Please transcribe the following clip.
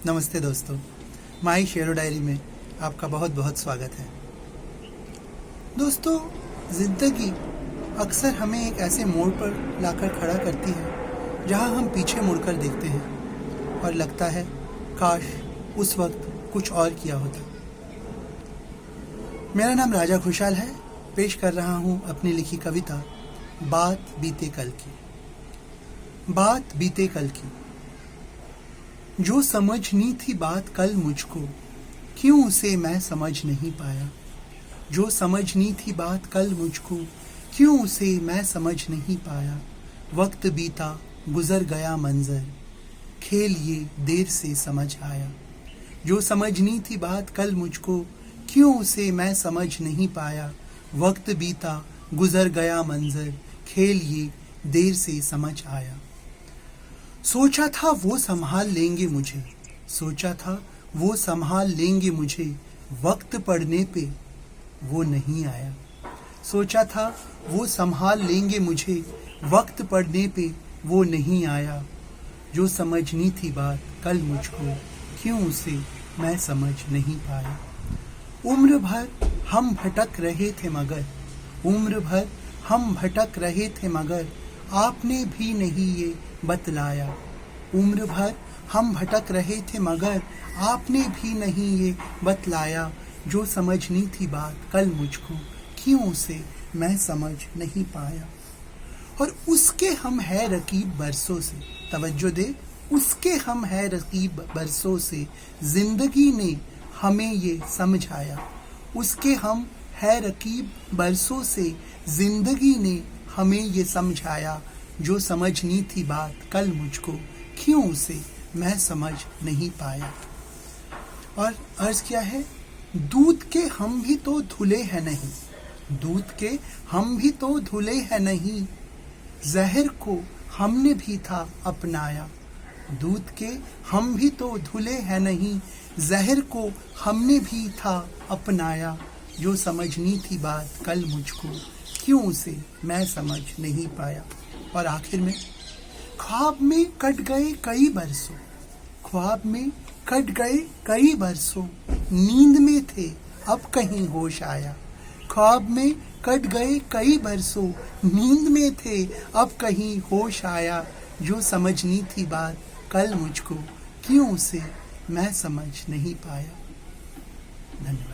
नमस्ते दोस्तों, माई शेरो डायरी में आपका बहुत बहुत स्वागत है। दोस्तों, ज़िंदगी अक्सर हमें एक ऐसे मोड़ पर लाकर खड़ा करती है जहां हम पीछे मुड़कर देखते हैं और लगता है काश उस वक्त कुछ और किया होता। मेरा नाम राजा खुशहाल है। पेश कर रहा हूं अपनी लिखी कविता बात बीते कल की। बात बीते कल की। जो समझनी थी बात कल मुझको, क्यों उसे मैं समझ नहीं पाया। जो समझनी थी बात कल मुझको, क्यों उसे मैं समझ नहीं पाया। वक्त बीता गुजर गया मंजर, खेल ये देर से समझ आया। जो समझनी थी बात कल मुझको, क्यों उसे मैं समझ नहीं पाया। वक्त बीता गुजर गया मंजर, खेल ये देर से समझ आया। सोचा था वो संभाल लेंगे मुझे, सोचा था वो संभाल लेंगे मुझे। वक्त पड़ने पे वो नहीं आया। सोचा था वो संभाल लेंगे मुझे, वक्त पड़ने पे वो नहीं आया। जो समझनी थी बात कल मुझको, क्यों उसे मैं समझ नहीं पाया। उम्र भर हम भटक रहे थे मगर, उम्र भर हम भटक रहे थे मगर, आपने भी नहीं ये बतलाया। उम्र भर हम भटक रहे थे मगर, आपने भी नहीं ये बतलाया। जो समझनी थी बात कल मुझको, क्यों उसे मैं समझ नहीं पाया। और उसके हम है रकीब बरसों से, तवज्जो दे, उसके हम है रकीब बरसों से, जिंदगी ने हमें ये समझाया। उसके हम है रकीब बरसों से, जिंदगी ने हमें ये समझाया। जो समझनी थी बात कल मुझको, क्यों उसे मैं समझ नहीं पाया। और अर्ज क्या है, दूध के हम भी तो धुले हैं नहीं, दूध के हम भी तो धुले हैं नहीं, जहर को हमने भी था अपनाया। दूध के हम भी तो धुले हैं नहीं, जहर को हमने भी था अपनाया। जो समझनी थी बात कल मुझको, क्यों उसे मैं समझ नहीं पाया। और आखिर में, ख्वाब में कट गए कई बरसों, ख्वाब में कट गए कई बरसों, नींद में थे अब कहीं होश आया। ख्वाब में कट गए कई बरसों, नींद में थे अब कहीं होश आया। जो समझनी थी बात कल मुझको, क्यों उसे मैं समझ नहीं पाया। धन्यवाद।